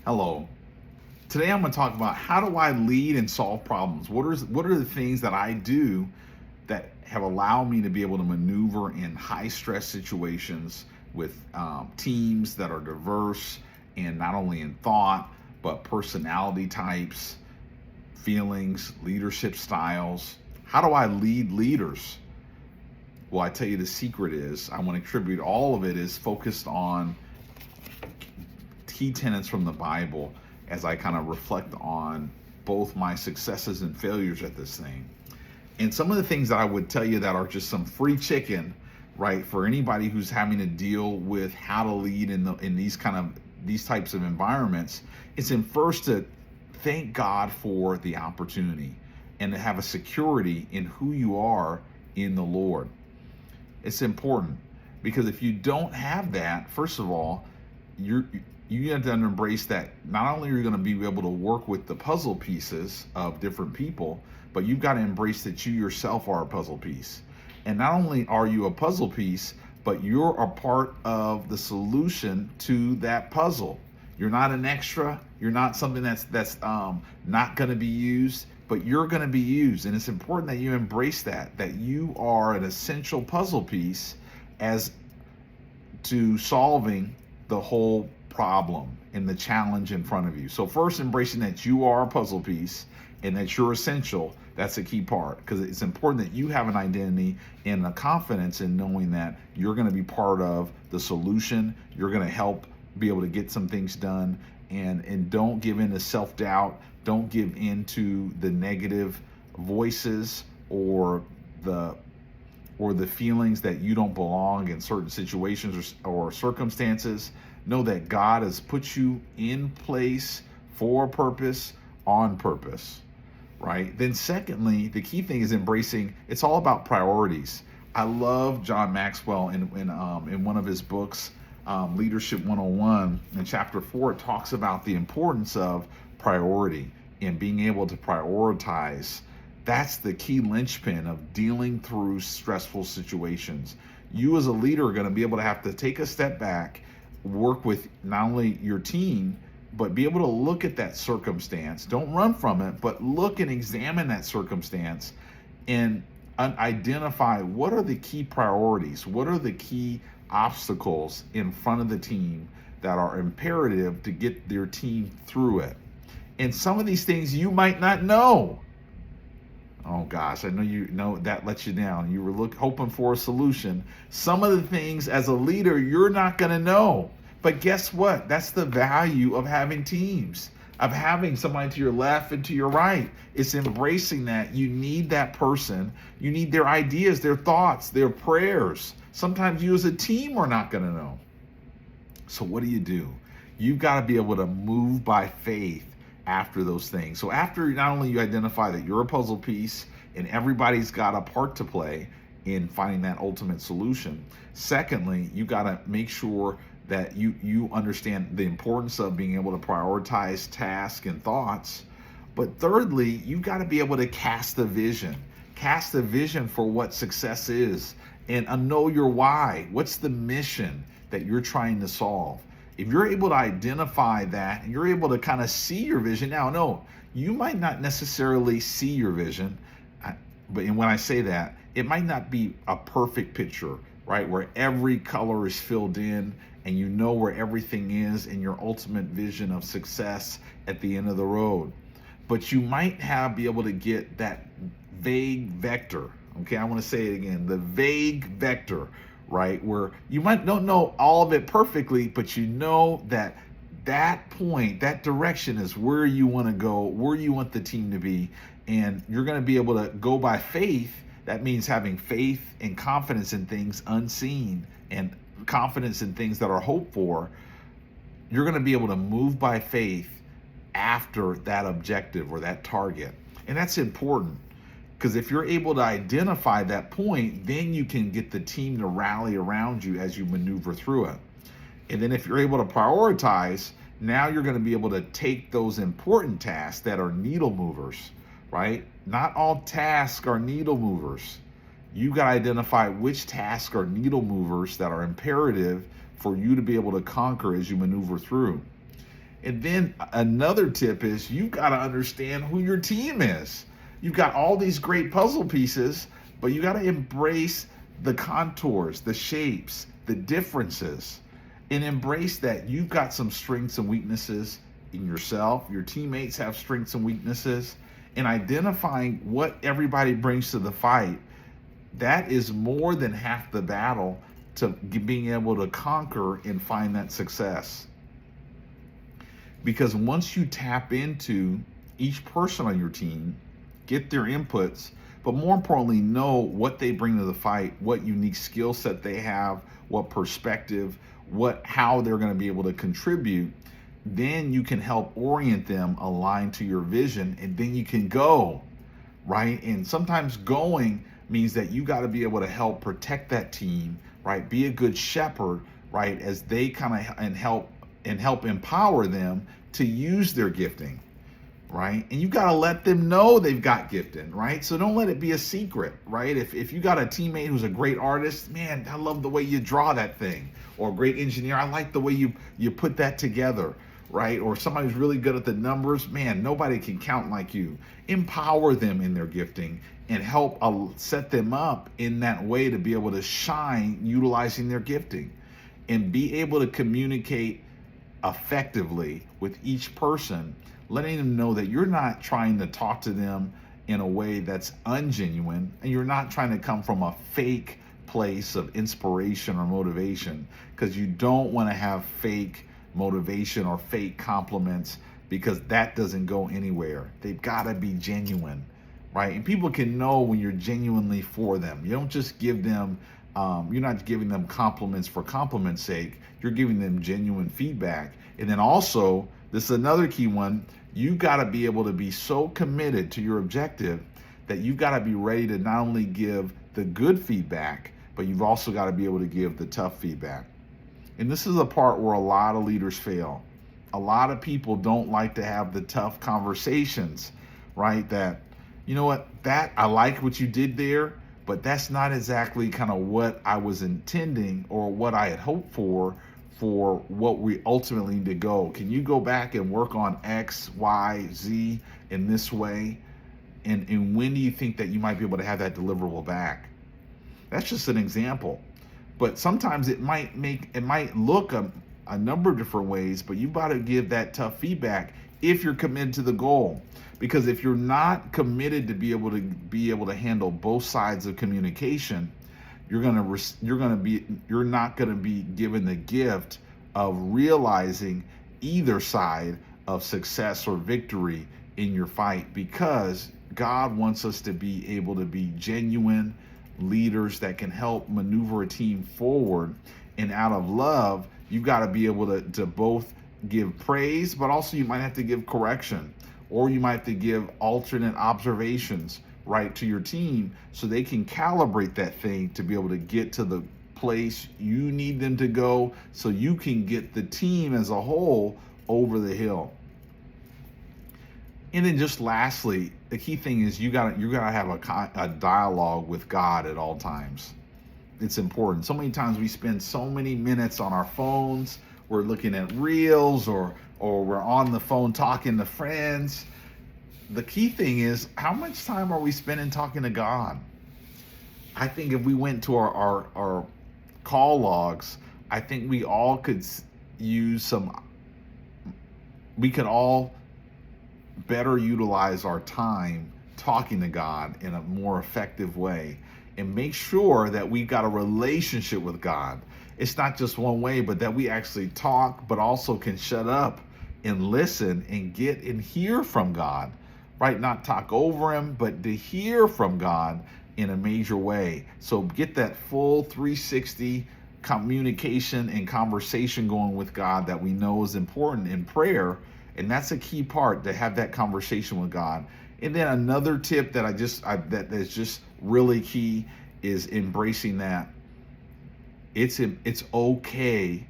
Hello. Today I'm going to talk about how do I lead and solve problems? What are the things that I do that have allowed me to be able to maneuver in high stress situations with teams that are diverse and not only in thought, but personality types, feelings, leadership styles. How do I lead leaders? Well, I tell you the secret is I want to attribute all of it is focused on key tenets from the Bible as I kind of reflect on both my successes and failures at this thing. And some of the things that I would tell you that are just some free chicken, right, for anybody who's having to deal with how to lead in these types of environments, it's in first to thank God for the opportunity and to have a security in who you are in the Lord. It's important because if you don't have that, first of all, you have to embrace that not only are you going to be able to work with the puzzle pieces of different people, but you've got to embrace that you yourself are a puzzle piece. And not only are you a puzzle piece, but you're a part of the solution to that puzzle. You're not an extra. You're not something that's not going to be used, but you're going to be used. And it's important that you embrace that you are an essential puzzle piece as to solving the whole problem and the challenge in front of you. So first, embracing that you are a puzzle piece and that you're essential. That's a key part because it's important that you have an identity and a confidence in knowing that you're going to be part of the solution. You're going to help be able to get some things done, and don't give in to self-doubt. Don't give in to the negative voices or the feelings that you don't belong in certain situations or circumstances. Know that God has put you in place for a purpose, on purpose, right? Then secondly, the key thing is embracing, it's all about priorities. I love John Maxwell in one of his books, Leadership 101, in chapter 4, it talks about the importance of priority and being able to prioritize. That's the key linchpin of dealing through stressful situations. You as a leader are going to be able to have to take a step back, work with not only your team, but be able to look at that circumstance. Don't run from it, but look and examine that circumstance and identify what are the key priorities, what are the key obstacles in front of the team that are imperative to get your team through it. And some of these things you might not know. Oh gosh, I know you know that lets you down. You were hoping for a solution. Some of the things as a leader you're not going to know. But guess what? That's the value of having teams, of having somebody to your left and to your right. It's embracing that you need that person. You need their ideas, their thoughts, their prayers. Sometimes you as a team are not going to know. So what do? You've got to be able to move by faith after those things. So after not only you identify that you're a puzzle piece and everybody's got a part to play in finding that ultimate solution, secondly, you got to make sure that you understand the importance of being able to prioritize tasks and thoughts. But thirdly, you've got to be able to cast a vision for what success is and know your why. What's the mission that you're trying to solve? If you're able to identify that and you're able to kind of see your vision, now, no, you might not necessarily see your vision, but when I say that, it might not be a perfect picture, right, where every color is filled in and you know where everything is in your ultimate vision of success at the end of the road. But you might be able to get that vague vector, okay, I want to say it again, the vague vector, right? Where you might don't know all of it perfectly, but you know that point, that direction is where you want to go, where you want the team to be, and you're going to be able to go by faith. That means having faith and confidence in things unseen and confidence in things that are hoped for. You're going to be able to move by faith after that objective or that target. And that's important. Because if you're able to identify that point, then you can get the team to rally around you as you maneuver through it. And then if you're able to prioritize, now you're going to be able to take those important tasks that are needle movers, right? Not all tasks are needle movers. You've got to identify which tasks are needle movers that are imperative for you to be able to conquer as you maneuver through. And then another tip is you've got to understand who your team is. You've got all these great puzzle pieces, but you got to embrace the contours, the shapes, the differences, and embrace that you've got some strengths and weaknesses in yourself. Your teammates have strengths and weaknesses, and identifying what everybody brings to the fight, that is more than half the battle to being able to conquer and find that success. Because once you tap into each person on your team, get their inputs, but more importantly, know what they bring to the fight, what unique skill set they have, what perspective, how they're going to be able to contribute, then you can help orient them aligned to your vision, and then you can go, right? And sometimes going means that you got to be able to help protect that team, right? Be a good shepherd, right? As they kind of help empower them to use their gifting, right? And you got to let them know they've got gifting, right? So don't let it be a secret, right? If you got a teammate who's a great artist, man, I love the way you draw that thing. Or a great engineer, I like the way you put that together, right? Or somebody who's really good at the numbers, man, nobody can count like you. Empower them in their gifting and help set them up in that way to be able to shine utilizing their gifting, and be able to communicate effectively with each person, letting them know that you're not trying to talk to them in a way that's ungenuine, and you're not trying to come from a fake place of inspiration or motivation, because you don't want to have fake motivation or fake compliments, because that doesn't go anywhere. They've got to be genuine, right? And people can know when you're genuinely for them. You don't just give them you're not giving them compliments for compliment's sake. You're giving them genuine feedback. And then also, this is another key one, you got to be able to be so committed to your objective that you've got to be ready to not only give the good feedback, but you've also got to be able to give the tough feedback. And this is the part where a lot of leaders fail. A lot of people don't like to have the tough conversations, right? That, you know what, that I like what you did there, but that's not exactly kind of what I was intending or what I had hoped for what we ultimately need to go. Can you go back and work on X, Y, Z in this way? And when do you think that you might be able to have that deliverable back? That's just an example. But sometimes it might look a number of different ways, but you've got to give that tough feedback if you're committed to the goal. Because if you're not committed to be able to handle both sides of communication, you're not going to be given the gift of realizing either side of success or victory in your fight, because God wants us to be able to be genuine leaders that can help maneuver a team forward. And out of love, you've got to be able to both give praise, but also you might have to give correction, or you might have to give alternate observations, right, to your team, so they can calibrate that thing to be able to get to the place you need them to go, so you can get the team as a whole over the hill. And then just lastly, the key thing is you gotta have a dialogue with God at all times. It's important. So many times we spend so many minutes on our phones, we're looking at reels, or we're on the phone talking to friends. The key thing is, how much time are we spending talking to God? I think if we went to our call logs, I think we all could all better utilize our time talking to God in a more effective way, and make sure that we've got a relationship with God. It's not just one way, but that we actually talk, but also can shut up and listen and get and hear from God, right? Not talk over him, but to hear from God in a major way. So get that full 360 communication and conversation going with God that we know is important in prayer. And that's a key part, to have that conversation with God. And then another tip that that is just really key is embracing that it's okay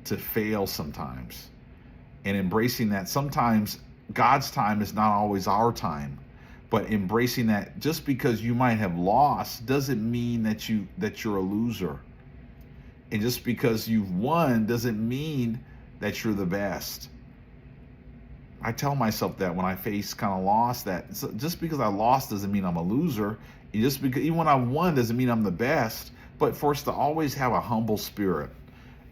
to fail sometimes, and embracing that sometimes God's time is not always our time, but embracing that just because you might have lost doesn't mean that you're a loser, and just because you've won doesn't mean that you're the best. I tell myself that when I face kind of loss, that just because I lost doesn't mean I'm a loser. Just because even when I won doesn't mean I'm the best. But for us to always have a humble spirit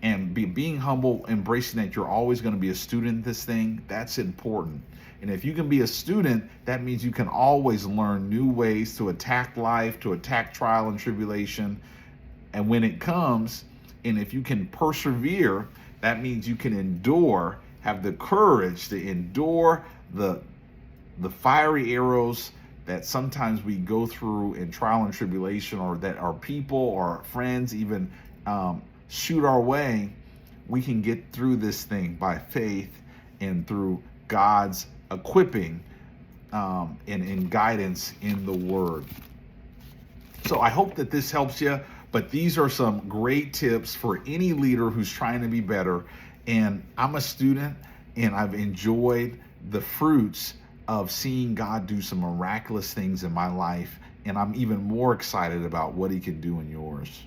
and being humble, embracing that you're always going to be a student in this thing, that's important. And if you can be a student, that means you can always learn new ways to attack life, to attack trial and tribulation. And when it comes, and if you can persevere, that means you can endure, have the courage to endure the fiery arrows that sometimes we go through in trial and tribulation, or that our people or our friends even shoot our way. We can get through this thing by faith and through God's equipping and guidance in the Word. So I hope that this helps you, but these are some great tips for any leader who's trying to be better. And I'm a student, and I've enjoyed the fruits of seeing God do some miraculous things in my life, and I'm even more excited about what he can do in yours.